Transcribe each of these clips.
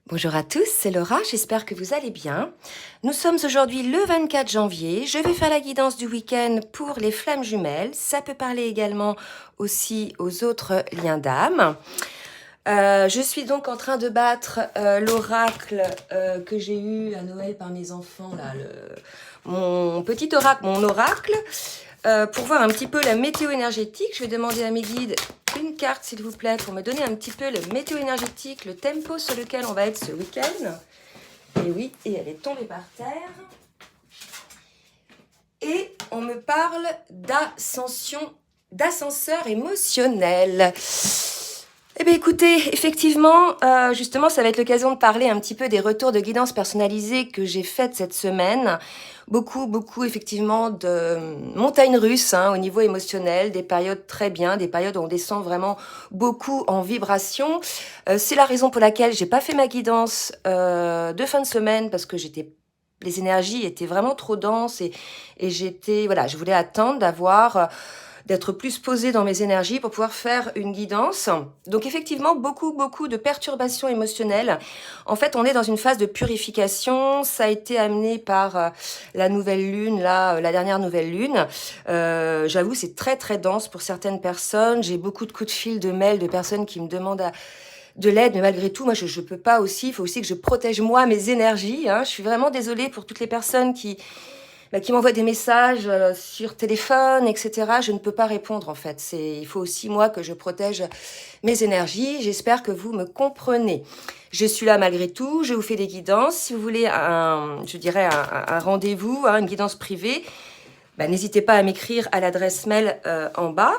Bonjour à tous, c'est Laura, j'espère que vous allez bien. Nous sommes aujourd'hui le 24 janvier, je vais faire la guidance du week-end pour les flammes jumelles. Ça peut parler également aussi aux autres liens d'âme. Je suis donc en train de battre l'oracle que j'ai eu à Noël par mes enfants, là, mon petit oracle, mon oracle, pour voir un petit peu la météo énergétique. Je vais demander à mes guides une carte, s'il vous plaît, pour me donner un petit peu le météo énergétique, le tempo sur lequel on va être ce week-end. Et oui, et elle est tombée par terre. Et on me parle d'ascenseur émotionnel. Eh bien écoutez, effectivement, justement, ça va être l'occasion de parler un petit peu des retours de guidance personnalisée que j'ai faites cette semaine. Beaucoup, effectivement, de montagnes russes au niveau émotionnel, des périodes très bien, des périodes où on descend vraiment beaucoup en vibration. C'est la raison pour laquelle j'ai pas fait ma guidance de fin de semaine, parce que les énergies étaient vraiment trop denses et je voulais attendre d'être plus posée dans mes énergies pour pouvoir faire une guidance. Donc effectivement, beaucoup de perturbations émotionnelles. En fait, on est dans une phase de purification. Ça a été amené par la nouvelle lune, la dernière nouvelle lune. J'avoue, c'est très dense pour certaines personnes. J'ai beaucoup de coups de fil, de mails, de personnes qui me demandent de l'aide, mais malgré tout, moi, je peux pas aussi. Il faut aussi que je protège moi mes énergies. Je suis vraiment désolée pour toutes les personnes qui m'envoient des messages sur téléphone, etc. Je ne peux pas répondre, en fait. Il faut aussi, moi, que je protège mes énergies. J'espère que vous me comprenez. Je suis là malgré tout. Je vous fais des guidances. Si vous voulez un rendez-vous, une guidance privée, n'hésitez pas à m'écrire à l'adresse mail en bas.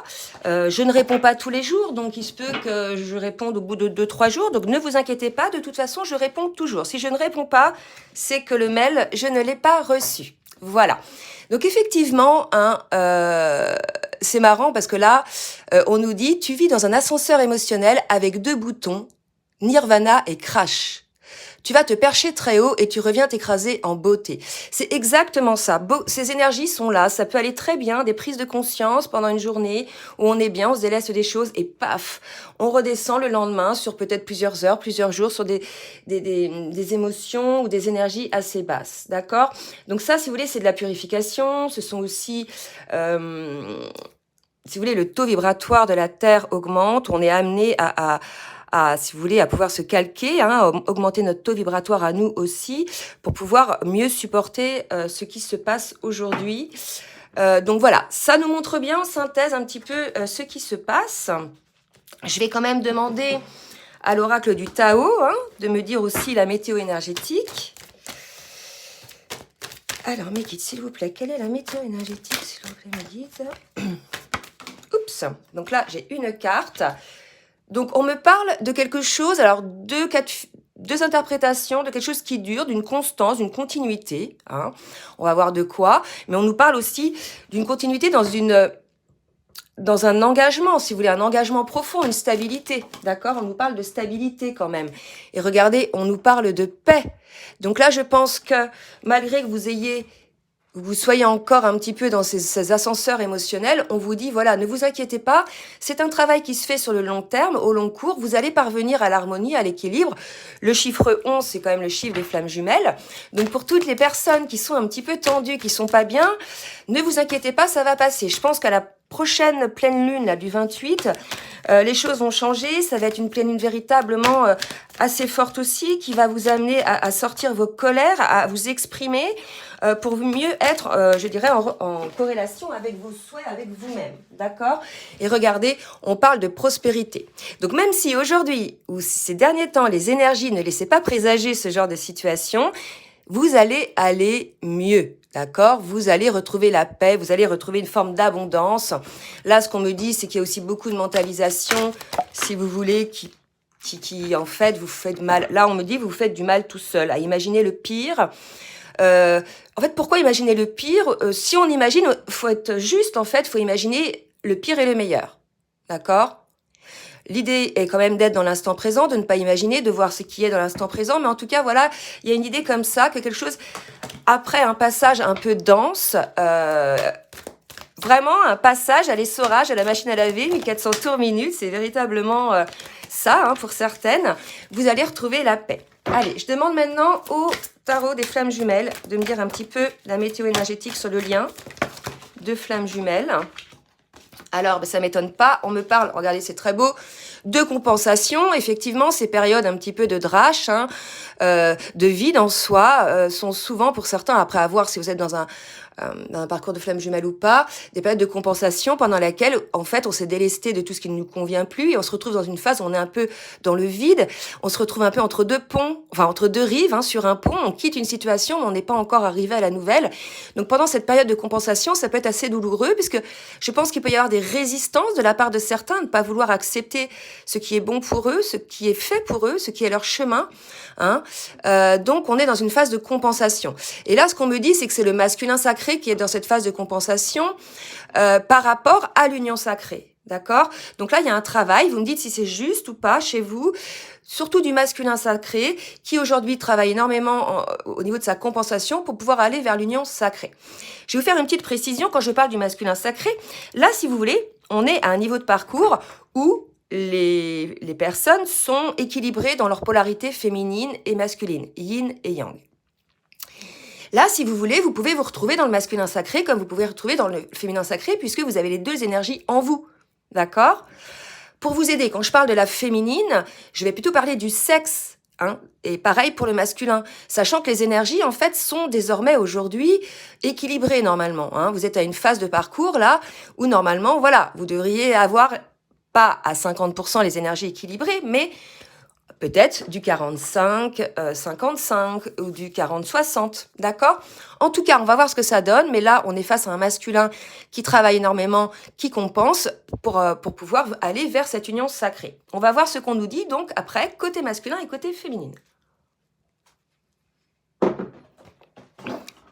Je ne réponds pas tous les jours, donc il se peut que je réponde au bout de 2-3 jours. Donc ne vous inquiétez pas, de toute façon, je réponds toujours. Si je ne réponds pas, c'est que le mail, je ne l'ai pas reçu. Voilà. Donc effectivement, c'est marrant parce que là, on nous dit, tu vis dans un ascenseur émotionnel avec 2 boutons, Nirvana et Crash. Tu vas te percher très haut et tu reviens t'écraser en beauté. C'est exactement ça. Ces énergies sont là. Ça peut aller très bien, des prises de conscience pendant une journée où on est bien, on se délaisse des choses et paf, on redescend le lendemain sur peut-être plusieurs heures, plusieurs jours sur des émotions ou des énergies assez basses. D'accord? Donc ça, si vous voulez, c'est de la purification. Ce sont aussi... si vous voulez, le taux vibratoire de la Terre augmente. On est amené si vous voulez, à pouvoir se calquer, augmenter notre taux vibratoire à nous aussi, pour pouvoir mieux supporter ce qui se passe aujourd'hui. Donc voilà, ça nous montre bien en synthèse un petit peu ce qui se passe. Je vais quand même demander à l'oracle du Tao de me dire aussi la météo énergétique. Alors, mes guides, s'il vous plaît, quelle est la météo énergétique, s'il vous plaît, mes guides? Oups, donc là, j'ai une carte. Donc, on me parle de quelque chose, alors deux interprétations de quelque chose qui dure, d'une constance, d'une continuité. On va voir de quoi. Mais on nous parle aussi d'une continuité dans un engagement, si vous voulez, un engagement profond, une stabilité. D'accord? On nous parle de stabilité quand même. Et regardez, on nous parle de paix. Donc là, je pense que malgré que vous soyez encore un petit peu dans ces ascenseurs émotionnels, on vous dit, voilà, ne vous inquiétez pas, c'est un travail qui se fait sur le long terme, au long cours, vous allez parvenir à l'harmonie, à l'équilibre. Le chiffre 11, c'est quand même le chiffre des flammes jumelles. Donc pour toutes les personnes qui sont un petit peu tendues, qui sont pas bien, ne vous inquiétez pas, ça va passer. Je pense qu'à la prochaine pleine lune, là, du 28, les choses vont changer. Ça va être une pleine lune véritablement assez forte aussi, qui va vous amener à sortir vos colères, à vous exprimer, pour mieux être, je dirais, en corrélation avec vos souhaits, avec vous-même. D'accord? Et regardez, on parle de prospérité. Donc même si aujourd'hui, ou ces derniers temps, les énergies ne laissaient pas présager ce genre de situation, vous allez aller mieux. D'accord? Vous allez retrouver la paix, vous allez retrouver une forme d'abondance. Là, ce qu'on me dit, c'est qu'il y a aussi beaucoup de mentalisation, si vous voulez, qui en fait vous fait du mal. Là, on me dit vous faites du mal tout seul, à imaginer le pire. En fait, pourquoi imaginer le pire? Si on imagine, faut être juste, en fait, faut imaginer le pire et le meilleur. D'accord? L'idée est quand même d'être dans l'instant présent, de ne pas imaginer, de voir ce qui est dans l'instant présent. Mais en tout cas, voilà, il y a une idée comme ça, que quelque chose, après un passage un peu dense, vraiment un passage à l'essorage, à la machine à laver, 1400 tours minute, c'est véritablement ça, hein, pour certaines, vous allez retrouver la paix. Allez, je demande maintenant au tarot des flammes jumelles de me dire un petit peu la météo énergétique sur le lien de flammes jumelles. Alors, ben, ça ne m'étonne pas, on me parle, regardez, c'est très beau, de compensation. Effectivement, ces périodes un petit peu de drache, hein, de vide en soi, sont souvent pour certains, après avoir, si vous êtes dans un parcours de flamme jumelle ou pas, des périodes de compensation pendant laquelle, en fait, on s'est délesté de tout ce qui ne nous convient plus et on se retrouve dans une phase où on est un peu dans le vide, on se retrouve un peu entre deux ponts, enfin entre deux rives, hein, sur un pont, on quitte une situation, mais on n'est pas encore arrivé à la nouvelle. Donc pendant cette période de compensation, ça peut être assez douloureux puisque je pense qu'il peut y avoir des résistances de la part de certains, de ne pas vouloir accepter ce qui est bon pour eux, ce qui est fait pour eux, ce qui est leur chemin, hein. Donc on est dans une phase de compensation. Et là, ce qu'on me dit, c'est que c'est le masculin sacré qui est dans cette phase de compensation par rapport à l'union sacrée. D'accord? Donc là, il y a un travail. Vous me dites si c'est juste ou pas chez vous, surtout du masculin sacré, qui aujourd'hui travaille énormément au niveau de sa compensation pour pouvoir aller vers l'union sacrée. Je vais vous faire une petite précision quand je parle du masculin sacré. Là, si vous voulez, on est à un niveau de parcours où les personnes sont équilibrées dans leur polarité féminine et masculine, yin et yang. Là, si vous voulez, vous pouvez vous retrouver dans le masculin sacré comme vous pouvez retrouver dans le féminin sacré puisque vous avez les deux énergies en vous. D'accord? Pour vous aider, quand je parle de la féminine, je vais plutôt parler du sexe. Hein, et pareil pour le masculin, sachant que les énergies, en fait, sont désormais aujourd'hui équilibrées normalement. Hein. Vous êtes à une phase de parcours là où normalement, voilà, vous devriez avoir pas à 50% les énergies équilibrées, mais peut-être du 45-55 ou du 40-60, d'accord? En tout cas, on va voir ce que ça donne, mais là, on est face à un masculin qui travaille énormément, qui compense pour pouvoir aller vers cette union sacrée. On va voir ce qu'on nous dit, donc, après, côté masculin et côté féminine.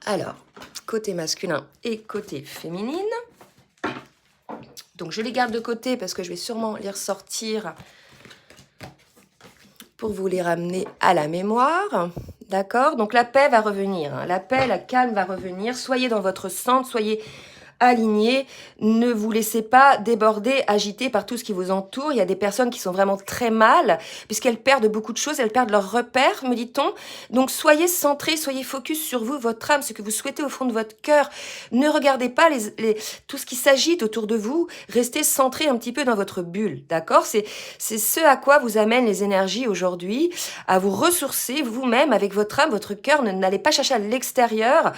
Alors, côté masculin et côté féminine. Donc, je les garde de côté parce que je vais sûrement les ressortir pour vous les ramener à la mémoire, d'accord? Donc la paix va revenir, hein. La paix, la calme va revenir. Soyez dans votre centre, soyez alignés, ne vous laissez pas déborder, agiter par tout ce qui vous entoure. Il y a des personnes qui sont vraiment très mal, puisqu'elles perdent beaucoup de choses, elles perdent leurs repères, me dit-on. Donc soyez centrés, soyez focus sur vous, votre âme, ce que vous souhaitez au fond de votre cœur. Ne regardez pas tout ce qui s'agite autour de vous, restez centrés un petit peu dans votre bulle, d'accord? C'est ce à quoi vous amènent les énergies aujourd'hui, à vous ressourcer vous-même avec votre âme, votre cœur. N'allez pas chercher à l'extérieur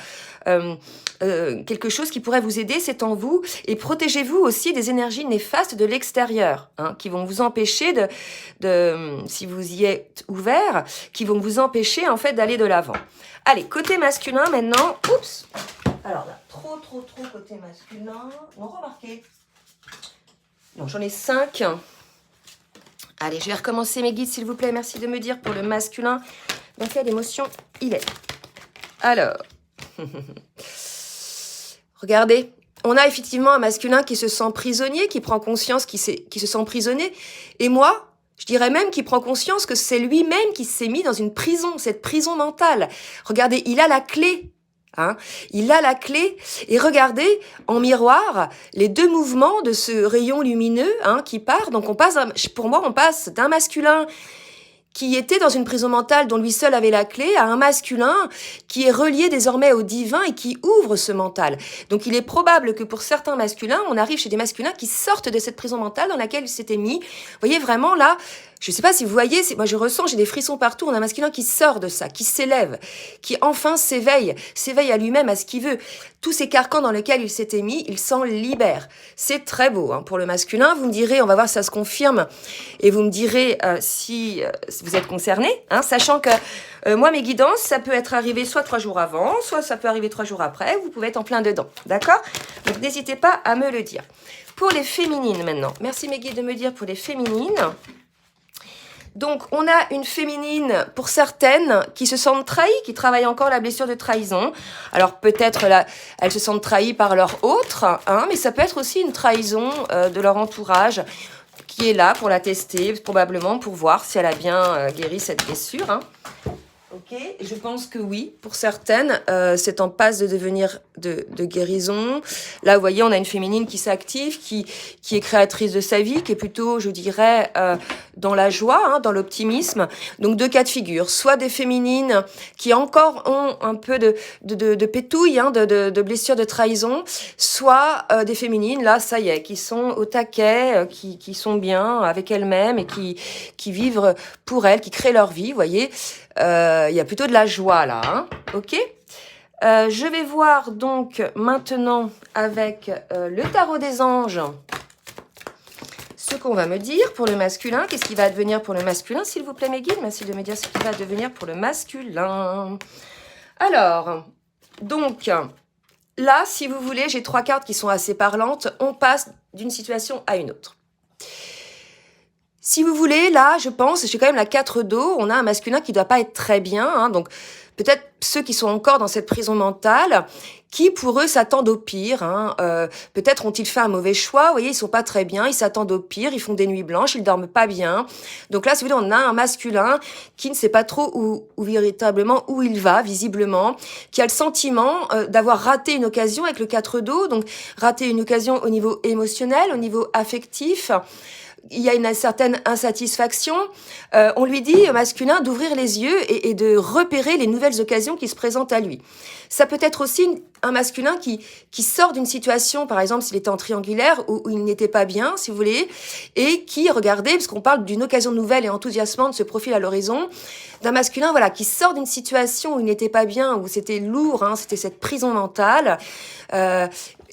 quelque chose qui pourrait vous aider, c'est en vous, et protégez-vous aussi des énergies néfastes de l'extérieur, hein, qui vont vous empêcher si vous y êtes ouvert, qui vont vous empêcher en fait d'aller de l'avant. Allez, côté masculin maintenant, oups, alors là, trop côté masculin, non, remarquez, non, j'en ai 5. Allez, je vais recommencer mes guides s'il vous plaît, merci de me dire pour le masculin dans quelle émotion il est. Alors, regardez, on a effectivement un masculin qui se sent prisonnier, qui prend conscience qui se sent prisonnier. Et moi, je dirais même qu'il prend conscience que c'est lui-même qui s'est mis dans une prison, cette prison mentale. Regardez, il a la clé. Hein, il a la clé. Et regardez, en miroir, les deux mouvements de ce rayon lumineux, hein, qui part. Donc pour moi, on passe d'un masculin qui était dans une prison mentale dont lui seul avait la clé, à un masculin qui est relié désormais au divin et qui ouvre ce mental. Donc il est probable que pour certains masculins, on arrive chez des masculins qui sortent de cette prison mentale dans laquelle ils s'étaient mis. Vous voyez vraiment là, je ne sais pas si vous voyez, moi je ressens, j'ai des frissons partout, on a un masculin qui sort de ça, qui s'élève, qui enfin s'éveille à lui-même, à ce qu'il veut. Tous ces carcans dans lesquels il s'était mis, il s'en libère. C'est très beau hein, pour le masculin. Vous me direz, on va voir si ça se confirme, et vous me direz si vous êtes concerné, hein, sachant que moi, mes guidances, ça peut être arrivé soit 3 jours avant, soit ça peut arriver 3 jours après, vous pouvez être en plein dedans, d'accord? Donc n'hésitez pas à me le dire. Pour les féminines maintenant, merci mes guides de me dire pour les féminines. Donc, on a une féminine, pour certaines, qui se sentent trahies, qui travaillent encore la blessure de trahison. Alors, peut-être, là, elles se sentent trahies par leur autre, hein, mais ça peut être aussi une trahison de leur entourage, qui est là pour la tester, probablement pour voir si elle a bien guéri cette blessure. Hein. Ok, je pense que oui, pour certaines, c'est en passe de devenir de guérison. Là, vous voyez, on a une féminine qui s'active, qui est créatrice de sa vie, qui est plutôt, je dirais, dans la joie, hein, dans l'optimisme. Donc, deux cas de figure. Soit des féminines qui encore ont un peu de pétouille, hein, de blessures de trahison, soit des féminines, là, ça y est, qui sont au taquet, qui sont bien avec elles-mêmes et qui vivent pour elles, qui créent leur vie, vous voyez. Il y a plutôt de la joie là, hein, ok. Je vais voir donc maintenant avec le tarot des anges ce qu'on va me dire pour le masculin. Qu'est-ce qui va advenir pour le masculin, s'il vous plaît, mes guides? Merci de me dire ce qui va advenir pour le masculin. Alors, donc, là, si vous voulez, j'ai 3 cartes qui sont assez parlantes. On passe d'une situation à une autre. Si vous voulez, là, je pense, j'ai quand même la 4 d'eau, on a un masculin qui ne doit pas être très bien, hein, donc peut-être ceux qui sont encore dans cette prison mentale, qui pour eux s'attendent au pire, hein, peut-être ont-ils fait un mauvais choix, vous voyez, ils sont pas très bien, ils s'attendent au pire, ils font des nuits blanches, ils dorment pas bien. Donc là, si vous voulez, on a un masculin qui ne sait pas trop où véritablement où il va, visiblement, qui a le sentiment d'avoir raté une occasion avec le 4 d'eau, donc raté une occasion au niveau émotionnel, au niveau affectif. Il y a une certaine insatisfaction. On lui dit, masculin, d'ouvrir les yeux et de repérer les nouvelles occasions qui se présentent à lui. Ça peut être aussi un masculin qui sort d'une situation, par exemple, s'il était en triangulaire, où il n'était pas bien, si vous voulez, et qui, regardez, parce qu'on parle d'une occasion nouvelle et enthousiasmante, se profile à l'horizon, d'un masculin, voilà, qui sort d'une situation où il n'était pas bien, où c'était lourd, hein, c'était cette prison mentale,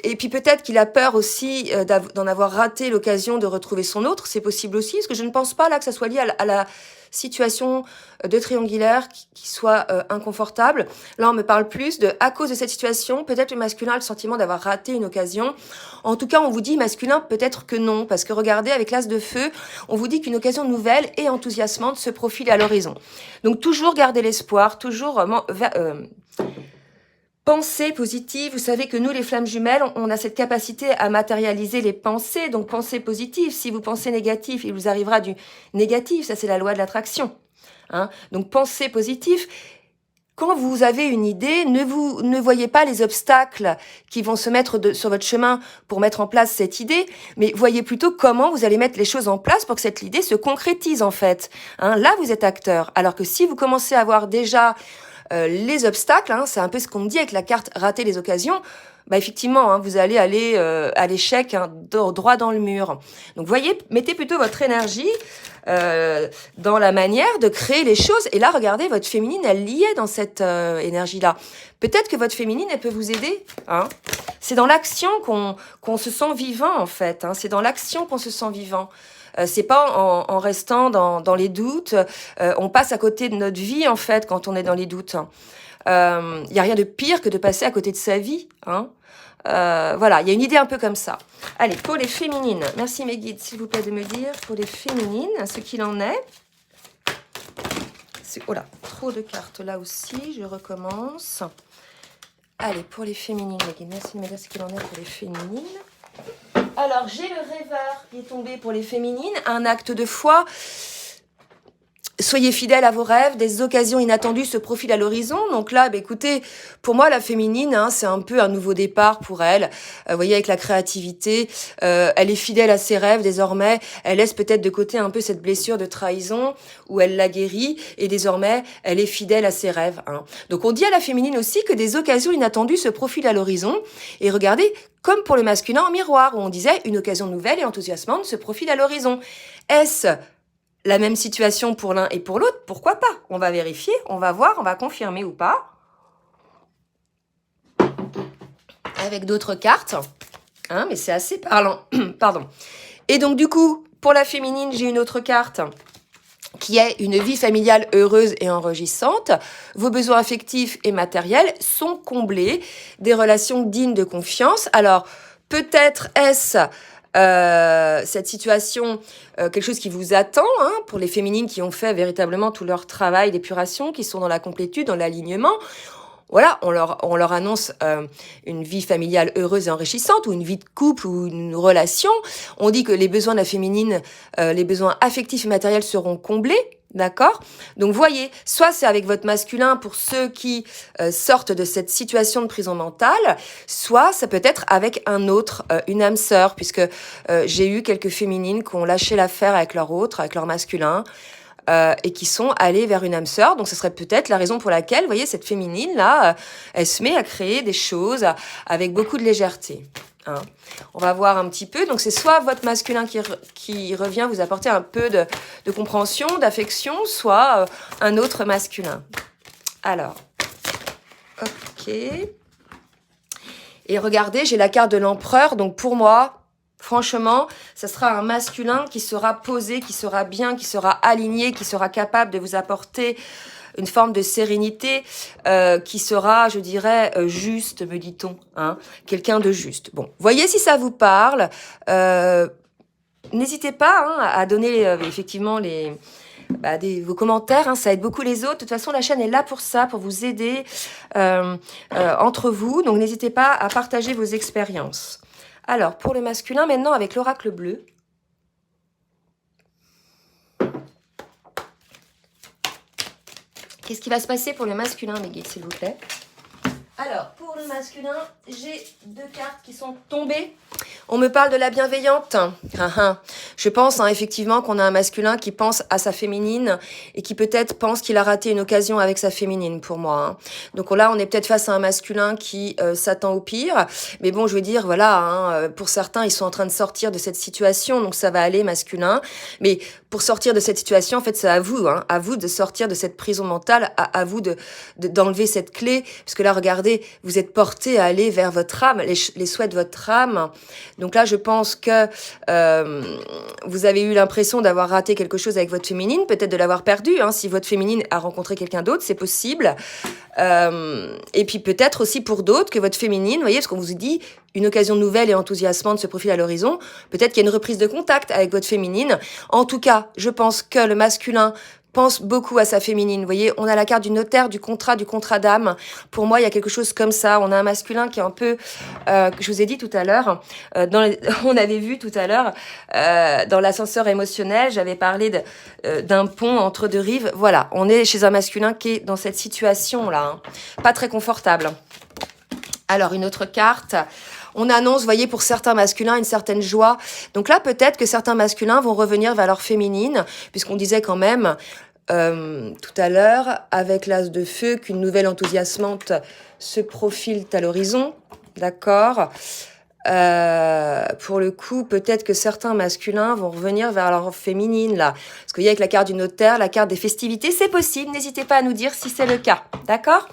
et puis peut-être qu'il a peur aussi d'en avoir raté l'occasion de retrouver son autre. C'est possible aussi, parce que je ne pense pas là que ça soit lié à la situation de triangulaire qui soit inconfortable. Là, on me parle plus de, à cause de cette situation, peut-être le masculin a le sentiment d'avoir raté une occasion. En tout cas, on vous dit masculin, peut-être que non, parce que regardez, avec l'as de feu, on vous dit qu'une occasion nouvelle et enthousiasmante se profile à l'horizon. Donc toujours garder l'espoir, toujours pensée positive. Vous savez que nous, les flammes jumelles, on a cette capacité à matérialiser les pensées. Donc, pensée positive. Si vous pensez négatif, il vous arrivera du négatif. Ça, c'est la loi de l'attraction. Hein? Donc, pensée positive. Quand vous avez une idée, ne voyez pas les obstacles qui vont se mettre sur votre chemin pour mettre en place cette idée, mais voyez plutôt comment vous allez mettre les choses en place pour que cette idée se concrétise, en fait. Hein? Là, vous êtes acteur. Alors que si vous commencez à voir déjà les obstacles, hein, c'est un peu ce qu'on me dit avec la carte rater les occasions, bah effectivement, hein, vous allez aller à l'échec, hein, droit dans le mur. Donc voyez, mettez plutôt votre énergie dans la manière de créer les choses. Et là, regardez, votre féminine, elle y est dans cette énergie-là. Peut-être que votre féminine, elle peut vous aider. Hein. C'est dans l'action qu'on se sent vivant, en fait. Hein. C'est dans l'action qu'on se sent vivant. C'est pas en restant dans les doutes. On passe à côté de notre vie, en fait, quand on est dans les doutes. Y a rien de pire que de passer à côté de sa vie. Hein. Voilà, il y a une idée un peu comme ça. Allez, pour les féminines, merci mes guides, s'il vous plaît, de me dire, pour les féminines, ce qu'il en est. Oh là, trop de cartes là aussi, je recommence. Allez, pour les féminines, mes guides, merci de me dire ce qu'il en est pour les féminines. Alors, j'ai le rêveur qui est tombé pour les féminines, un acte de foi. Soyez fidèles à vos rêves, des occasions inattendues se profilent à l'horizon. Donc là, bah, écoutez, pour moi, la féminine, hein, c'est un peu un nouveau départ pour elle. Vous voyez, avec la créativité, elle est fidèle à ses rêves désormais. Elle laisse peut-être de côté un peu cette blessure de trahison où elle l'a guérie. Et désormais, elle est fidèle à ses rêves. Hein. Donc on dit à la féminine aussi que des occasions inattendues se profilent à l'horizon. Et regardez, comme pour le masculin en miroir, où on disait une occasion nouvelle et enthousiasmante se profile à l'horizon. Est-ce la même situation pour l'un et pour l'autre? Pourquoi pas? On va vérifier, on va voir, on va confirmer ou pas. Avec d'autres cartes. Hein, mais c'est assez parlant. Pardon. Et donc, du coup, pour la féminine, j'ai une autre carte qui est une vie familiale heureuse et enrichissante. Vos besoins affectifs et matériels sont comblés. Des relations dignes de confiance. Alors, peut-être est-ce cette situation, quelque chose qui vous attend, hein, pour les féminines qui ont fait véritablement tout leur travail d'épuration, qui sont dans la complétude, dans l'alignement. Voilà, on leur annonce une vie familiale heureuse et enrichissante, ou une vie de couple, ou une relation. On dit que les besoins de la féminine, les besoins affectifs et matériels seront comblés. D'accord? Donc, voyez, soit c'est avec votre masculin pour ceux qui sortent de cette situation de prison mentale, soit ça peut être avec un autre, une âme sœur, puisque j'ai eu quelques féminines qui ont lâché l'affaire avec leur autre, avec leur masculin, et qui sont allées vers une âme sœur. Donc, ce serait peut-être la raison pour laquelle, vous voyez, cette féminine-là, elle se met à créer des choses avec beaucoup de légèreté. Hein. On va voir un petit peu. Donc, c'est soit votre masculin qui revient vous apporter un peu de compréhension, d'affection, soit un autre masculin. Alors, ok. Et regardez, j'ai la carte de l'empereur. Donc, pour moi, franchement, ça sera un masculin qui sera posé, qui sera bien, qui sera aligné, qui sera capable de vous apporter une forme de sérénité qui sera, je dirais, juste, me dit-on. Hein, quelqu'un de juste. Bon, voyez si ça vous parle. N'hésitez pas hein, à donner effectivement vos commentaires. Hein, ça aide beaucoup les autres. De toute façon, la chaîne est là pour ça, pour vous aider entre vous. Donc, n'hésitez pas à partager vos expériences. Alors, pour le masculin, maintenant, avec l'oracle bleu. Qu'est-ce qui va se passer pour le masculin, mes guides, s'il vous plaît? Alors, pour le masculin, j'ai 2 cartes qui sont tombées. On me parle de la bienveillante. Je pense effectivement qu'on a un masculin qui pense à sa féminine et qui peut-être pense qu'il a raté une occasion avec sa féminine pour moi. Hein. Donc là, on est peut-être face à un masculin qui s'attend au pire. Mais bon, je veux dire, voilà, hein, pour certains, ils sont en train de sortir de cette situation. Donc ça va aller, masculin. Mais pour sortir de cette situation, en fait, c'est à vous. Hein, à vous de sortir de cette prison mentale, à vous d'enlever cette clé. Parce que là, regardez, vous êtes porté à aller vers votre âme, les souhaits de votre âme. Donc là, je pense que vous avez eu l'impression d'avoir raté quelque chose avec votre féminine, peut-être de l'avoir perdu. Hein, si votre féminine a rencontré quelqu'un d'autre, c'est possible. Et puis peut-être aussi pour d'autres que votre féminine, vous voyez, parce qu'on vous dit une occasion nouvelle et enthousiasmante se profile à l'horizon. Peut-être qu'il y a une reprise de contact avec votre féminine. En tout cas, je pense que le masculin pense beaucoup à sa féminine. Vous voyez, on a la carte du notaire, du contrat d'âme. Pour moi, il y a quelque chose comme ça. On a un masculin qui est un peu, que je vous ai dit tout à l'heure, on avait vu tout à l'heure, dans l'ascenseur émotionnel, j'avais parlé d'un pont entre 2 rives. Voilà, on est chez un masculin qui est dans cette situation-là. Hein. Pas très confortable. Alors, une autre carte. On annonce, vous voyez, pour certains masculins, une certaine joie. Donc là, peut-être que certains masculins vont revenir vers leur féminine, puisqu'on disait quand même tout à l'heure, avec l'as de feu, qu'une nouvelle enthousiasmante se profile à l'horizon. D'accord. Pour le coup, peut-être que certains masculins vont revenir vers leur féminine, là. Parce qu'il y a avec la carte du notaire, la carte des festivités, c'est possible. N'hésitez pas à nous dire si c'est le cas. D'accord.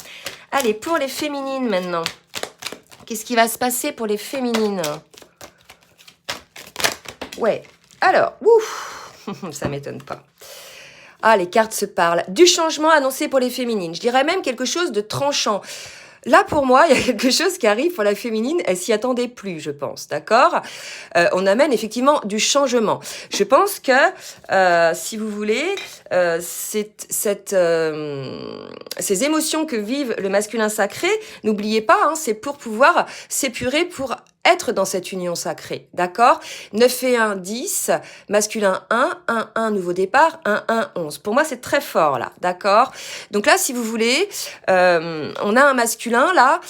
Allez, pour les féminines maintenant. Qu'est-ce qui va se passer pour les féminines? Ouais. Alors, ouf, ça m'étonne pas. Ah, les cartes se parlent. Du changement annoncé pour les féminines. Je dirais même quelque chose de tranchant. Là, pour moi, il y a quelque chose qui arrive pour la féminine. Elle s'y attendait plus, je pense. D'accord. On amène effectivement du changement. Je pense que, si vous voulez, ces émotions que vive le masculin sacré, n'oubliez pas, hein, c'est pour pouvoir s'épurer, pour être dans cette union sacrée, d'accord? 9 et 1, 10, masculin 1, 1, 1, nouveau départ, 1, 1, 11. Pour moi, c'est très fort, là, d'accord? Donc là, si vous voulez, on a un masculin, là,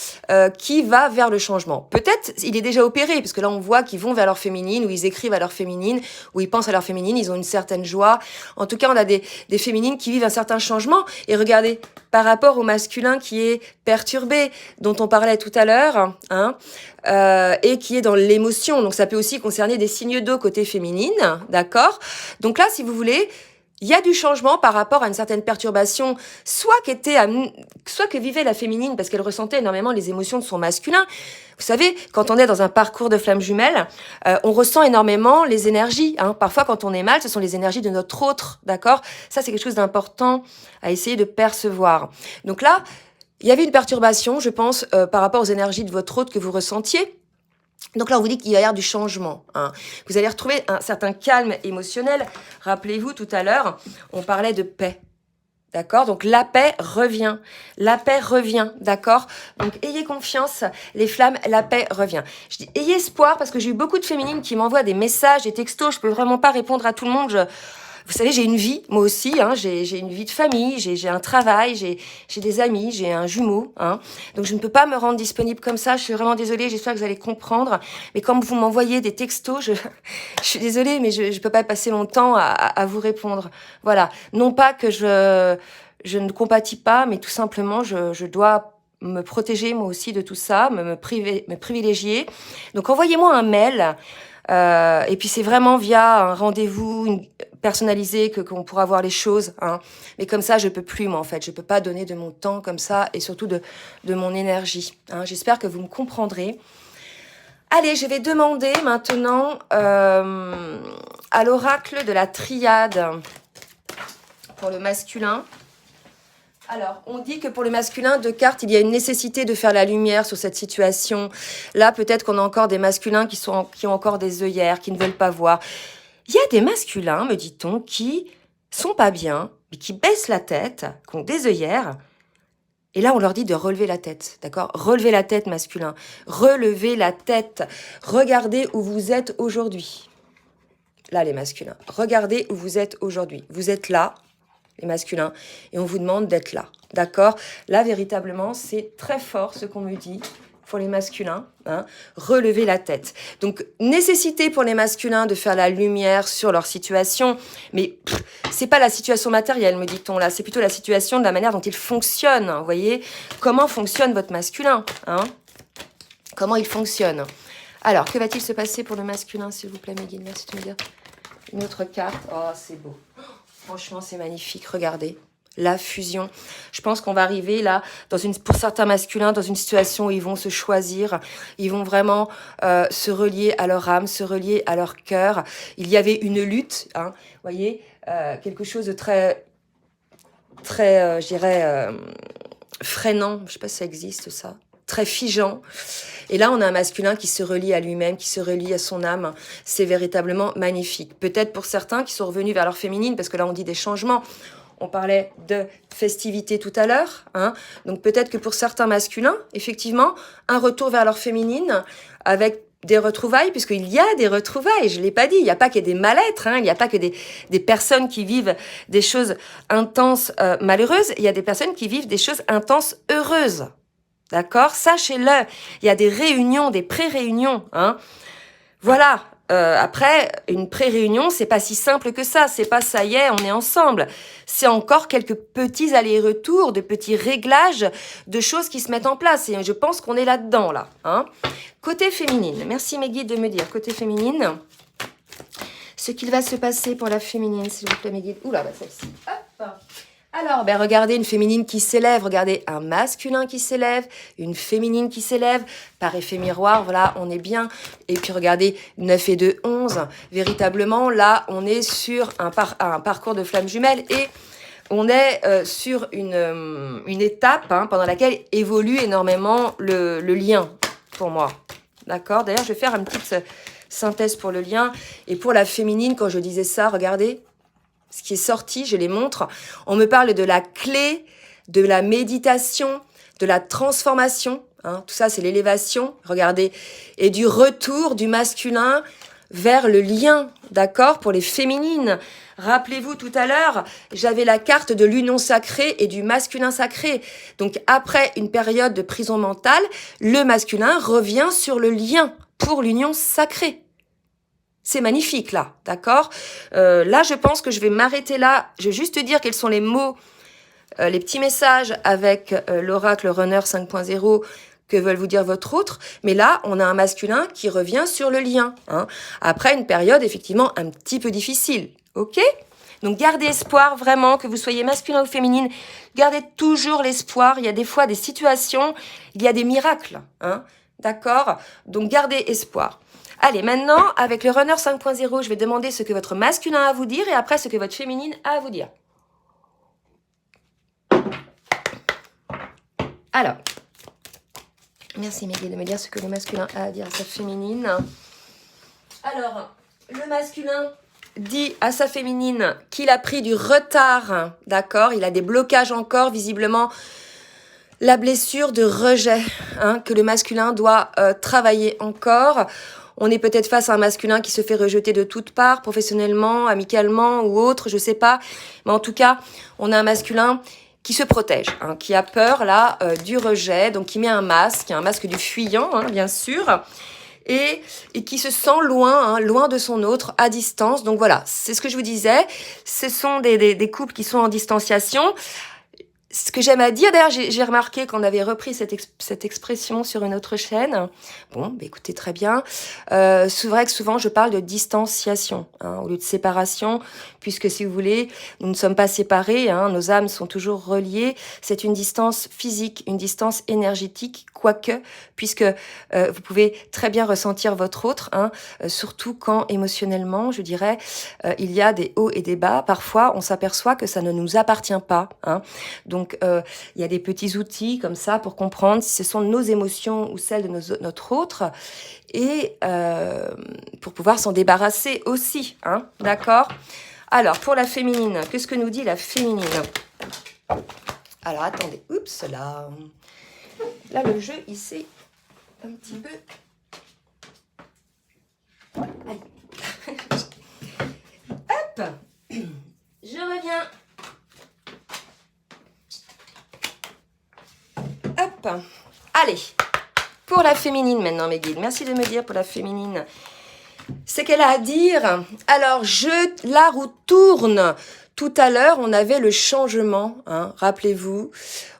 qui va vers le changement. Peut-être, il est déjà opéré, parce que là, on voit qu'ils vont vers leur féminine, ou ils écrivent à leur féminine, ou ils pensent à leur féminine, ils ont une certaine joie. En tout cas, on a des féminines qui vivent un certain changement. Et regardez, par rapport au masculin qui est perturbé, dont on parlait tout à l'heure, hein, et qui est dans l'émotion. Donc, ça peut aussi concerner des signes d'eau côté féminine, d'accord? Donc là, si vous voulez, il y a du changement par rapport à une certaine perturbation, soit que vivait la féminine parce qu'elle ressentait énormément les émotions de son masculin. Vous savez, quand on est dans un parcours de flammes jumelles, on ressent énormément les énergies. Hein. Parfois, quand on est mal, ce sont les énergies de notre autre, d'accord? Ça, c'est quelque chose d'important à essayer de percevoir. Donc là, il y avait une perturbation, je pense, par rapport aux énergies de votre autre que vous ressentiez. Donc là, on vous dit qu'il va y avoir du changement. Hein. Vous allez retrouver un certain calme émotionnel. Rappelez-vous, tout à l'heure, on parlait de paix. D'accord? Donc la paix revient. La paix revient. D'accord? Donc ayez confiance, les flammes, la paix revient. Je dis ayez espoir parce que j'ai eu beaucoup de féminines qui m'envoient des messages, des textos. Je peux vraiment pas répondre à tout le monde. Vous savez, j'ai une vie, moi aussi, hein, j'ai une vie de famille, j'ai un travail, j'ai des amis, j'ai un jumeau. Hein, donc, je ne peux pas me rendre disponible comme ça. Je suis vraiment désolée, j'espère que vous allez comprendre. Mais comme vous m'envoyez des textos, je suis désolée, mais je ne peux pas passer longtemps à vous répondre. Voilà. Non pas que je ne compatis pas, mais tout simplement, je dois me protéger moi aussi de tout ça, me privilégier. Donc, envoyez-moi un mail. Et puis c'est vraiment via un rendez-vous personnalisé qu'on pourra voir les choses. Hein. Mais comme ça, je peux plus, moi, en fait. Je peux pas donner de mon temps comme ça et surtout de mon énergie. Hein. J'espère que vous me comprendrez. Allez, je vais demander maintenant à l'oracle de la triade pour le masculin. Alors, on dit que pour le masculin, 2 cartes, il y a une nécessité de faire la lumière sur cette situation. Là, peut-être qu'on a encore des masculins qui ont encore des œillères, qui ne veulent pas voir. Il y a des masculins, me dit-on, qui sont pas bien, mais qui baissent la tête, qui ont des œillères. Et là, on leur dit de relever la tête, d'accord? Relevez la tête, masculin. Relevez la tête. Regardez où vous êtes aujourd'hui. Là, les masculins. Regardez où vous êtes aujourd'hui. Vous êtes là, les masculins, et on vous demande d'être là, d'accord? Là, véritablement, c'est très fort ce qu'on me dit pour les masculins, hein, relever la tête. Donc, nécessité pour les masculins de faire la lumière sur leur situation, mais c'est pas la situation matérielle, me dit-on là, c'est plutôt la situation de la manière dont il fonctionne, vous voyez? Comment fonctionne votre masculin, hein? Comment il fonctionne? Alors, que va-t-il se passer pour le masculin, s'il vous plaît, mes guides? Merci de me dire. Une autre carte, oh, c'est beau. Franchement, c'est magnifique. Regardez, la fusion. Je pense qu'on va arriver là, pour certains masculins, dans une situation où ils vont se choisir. Ils vont vraiment se relier à leur âme, se relier à leur cœur. Il y avait une lutte, hein, vous voyez, quelque chose de très, je dirais, freinant. Je ne sais pas si ça existe, ça. Très figeant. Et là, on a un masculin qui se relie à lui-même, qui se relie à son âme. C'est véritablement magnifique. Peut-être pour certains qui sont revenus vers leur féminine, parce que là, on dit des changements. On parlait de festivité tout à l'heure. Hein. Donc peut-être que pour certains masculins, effectivement, un retour vers leur féminine avec des retrouvailles, puisqu'il y a des retrouvailles, je ne l'ai pas dit, il n'y a pas que des mal-être, hein, il n'y a pas que des personnes qui vivent des choses intenses malheureuses, il y a des personnes qui vivent des choses intenses heureuses. D'accord? Sachez-le, il y a des réunions, des pré-réunions. Hein. Voilà. Après, une pré-réunion, c'est pas si simple que ça. C'est pas ça y est, on est ensemble. C'est encore quelques petits allers-retours, de petits réglages, de choses qui se mettent en place. Et je pense qu'on est là-dedans, là. Hein. Côté féminine. Merci mes guides de me dire. Côté féminine, ce qu'il va se passer pour la féminine, s'il vous plaît, mes guides. Oula, bah celle-ci. Hop. Alors, ben regardez une féminine qui s'élève, regardez un masculin qui s'élève, une féminine qui s'élève, par effet miroir, voilà, on est bien. Et puis regardez, 9 et 2, 11. Véritablement, là, on est sur un parcours de flammes jumelles et on est sur une étape hein, pendant laquelle évolue énormément le lien, pour moi. D'accord? D'ailleurs, je vais faire une petite synthèse pour le lien. Et pour la féminine, quand je disais ça, regardez, ce qui est sorti, je les montre. On me parle de la clé, de la méditation, de la transformation. Hein, tout ça, c'est l'élévation. Regardez. Et du retour du masculin vers le lien. D'accord? Pour les féminines. Rappelez-vous, tout à l'heure, j'avais la carte de l'union sacrée et du masculin sacré. Donc, après une période de prison mentale, le masculin revient sur le lien pour l'union sacrée. C'est magnifique, là, d'accord? Là, je pense que je vais m'arrêter là. Je vais juste dire quels sont les mots, les petits messages avec l'oracle Runner 5.0 que veulent vous dire votre autre. Mais là, on a un masculin qui revient sur le lien. Hein, après une période, effectivement, un petit peu difficile. OK? Donc, gardez espoir, vraiment, que vous soyez masculin ou féminine. Gardez toujours l'espoir. Il y a des fois des situations, il y a des miracles. Hein, d'accord? Donc, gardez espoir. Allez, maintenant, avec le Runner 5.0, je vais demander ce que votre masculin a à vous dire et après ce que votre féminine a à vous dire. Alors, merci Mégane de me dire ce que le masculin a à dire à sa féminine. Alors, le masculin dit à sa féminine qu'il a pris du retard, d'accord? Il a des blocages encore, visiblement. la blessure de rejet, hein, que le masculin doit travailler encore. On est peut-être face à un masculin qui se fait rejeter de toutes parts, professionnellement, amicalement ou autre, je sais pas. Mais en tout cas, on a un masculin qui se protège, hein, qui a peur là du rejet, donc qui met un masque du fuyant, hein, bien sûr, et qui se sent loin, hein, loin de son autre, à distance. Donc voilà, c'est ce que je vous disais. Ce sont des couples qui sont en distanciation. Ce que j'aime à dire, d'ailleurs, j'ai remarqué qu'on avait repris cette expression sur une autre chaîne. Bon, bah écoutez, très bien. C'est vrai que souvent, je parle de distanciation, hein, au lieu de séparation, puisque si vous voulez, nous ne sommes pas séparés, hein, nos âmes sont toujours reliées. C'est une distance physique, une distance énergétique, quoique, puisque vous pouvez très bien ressentir votre autre, hein, surtout quand émotionnellement, je dirais, il y a des hauts et des bas. Parfois, on s'aperçoit que ça ne nous appartient pas, hein. Donc, il y a des petits outils comme ça pour comprendre si ce sont nos émotions ou celles de notre autre et pour pouvoir s'en débarrasser aussi, hein, d'accord? Alors, pour la féminine, qu'est-ce que nous dit la féminine? Alors, attendez, oups, là, le jeu, il s'est un petit peu... Allez. Hop, je reviens. Hop, allez, pour la féminine maintenant, mes guides. Merci de me dire pour la féminine ce qu'elle a à dire. Alors, la roue tourne. Tout à l'heure, on avait le changement, hein, rappelez-vous.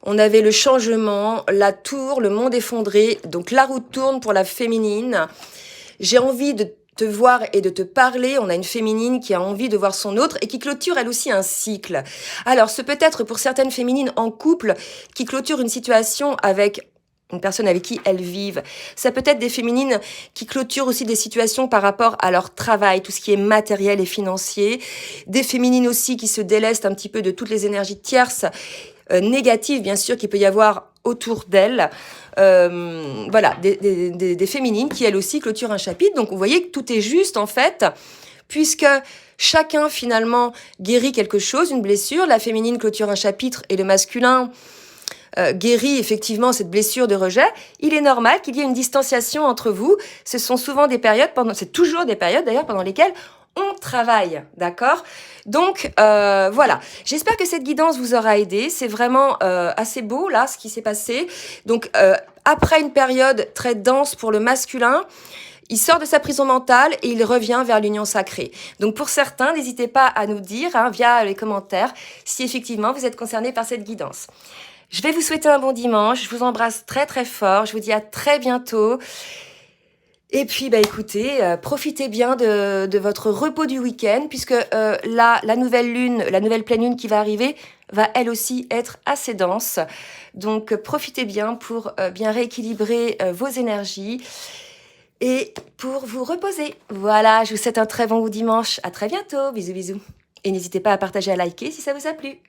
On avait le changement, la tour, le monde effondré. Donc, la roue tourne pour la féminine. J'ai envie de te voir et de te parler. On a une féminine qui a envie de voir son autre et qui clôture elle aussi un cycle. Alors, ce peut être pour certaines féminines en couple qui clôturent une situation avec une personne avec qui elles vivent. Ça peut être des féminines qui clôturent aussi des situations par rapport à leur travail, tout ce qui est matériel et financier. Des féminines aussi qui se délestent un petit peu de toutes les énergies tierces, négatives bien sûr, qu'il peut y avoir autour d'elles. Voilà, des féminines qui elles aussi clôturent un chapitre. Donc vous voyez que tout est juste en fait, puisque chacun finalement guérit quelque chose, une blessure. La féminine clôture un chapitre et le masculin guérit effectivement cette blessure de rejet. Il est normal qu'il y ait une distanciation entre vous. Ce sont souvent des périodes, c'est toujours des périodes d'ailleurs pendant lesquelles on travaille, d'accord? Donc voilà, j'espère que cette guidance vous aura aidé. C'est vraiment assez beau là ce qui s'est passé. Donc après une période très dense pour le masculin, il sort de sa prison mentale et il revient vers l'union sacrée. Donc pour certains, n'hésitez pas à nous dire via les commentaires si effectivement vous êtes concernés par cette guidance. Je vais vous souhaiter un bon dimanche. Je vous embrasse très très fort. Je vous dis à très bientôt. Et puis, écoutez, profitez bien de votre repos du week-end, puisque la nouvelle lune, la nouvelle pleine lune qui va arriver, va elle aussi être assez dense. Donc, profitez bien pour bien rééquilibrer vos énergies et pour vous reposer. Voilà, je vous souhaite un très bon dimanche. À très bientôt. Bisous, bisous. Et n'hésitez pas à partager, à liker si ça vous a plu.